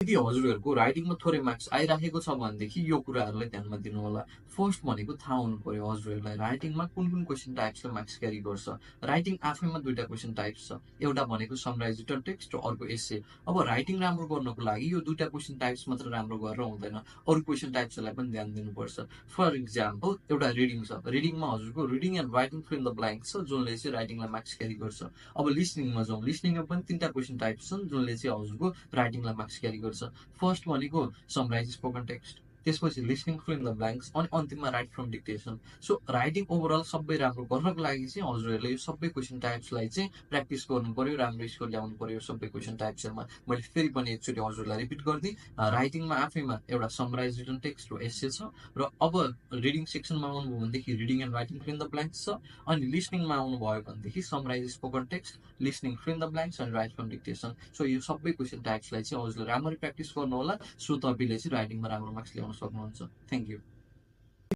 यदि हजुरहरूको राइटिङमा थोरै मार्क्स आइराखेको छ भनेदेखि यो कुराहरूलाई ध्यानमा दिनु होला। फर्स्ट भनेको थाहा हुनु पर्यो हजुरहरूलाई राइटिङमा कुन कुन क्वेसन टाइप्सले मार्क्स क्यारी गर्छ। राइटिङ आफैमा दुईटा क्वेसन टाइप्स छ, एउटा भनेको समराइज रिटन टेक्स्ट र अर्को एसे। अब राइटिङ राम्रो गर्नको लागि यो दुईटा क्वेसन टाइप्स मात्र राम्रो गरेर हुँदैन, अरू क्वेसन टाइप्सहरूलाई पनि ध्यान दिनुपर्छ। फर इक्जाम्पल एउटा रिडिङ छ, रिडिङमा हजुरको reading and writing fill in the blank छ जुनले चाहिँ राइटिङलाई मार्क्स क्यारी गर्छ। अब लिसनिङमा जाउँ, लिसनिङमा पनि तिनवटा क्वेसन टाइप्स छन् जुनले चाहिँ हजुरको राइटिङलाई मार्क्स क्यारी गर्छ। फर्स्ट भनेको समराइज स्पोकन टेक्स्ट, त्यसपछि listening fill in the blanks, अनि अन्तिममा right from dictation. So writing overall सबै राम्रो गर्नको लागि चाहिँ हजुरहरूले यो सबै क्वेसन टाइप्सलाई चाहिँ प्र्याक्टिस गर्नु पर्यो, राम्रो स्कोर ल्याउनु पर्यो सबै क्वेसन टाइप्सहरूमा। मैले फेरि पनि एकचोटि हजुरलाई रिपिट गरिदिएँ, राइटिङमा आफैमा एउटा समराइज रिटन टेक्स्ट र एसे छ, र अब रिडिङ सेक्सनमा आउनुभयो भनेदेखि reading and writing fill in the blanks छ, अनि लिसनिङमा आउनुभयो भनेदेखि summarize spoken text, listening fill in the blanks अनि राइट फ्रम डिक्टेसन। सो यो सबै क्वेसन टाइप्सलाई चाहिँ हजुरले राम्ररी प्र्याक्टिस गर्नु होला, सो तपाईँले चाहिँ राइटिङमा राम्रो मार्क्स ल्याउन सक्नुहुन्छ। Thank you.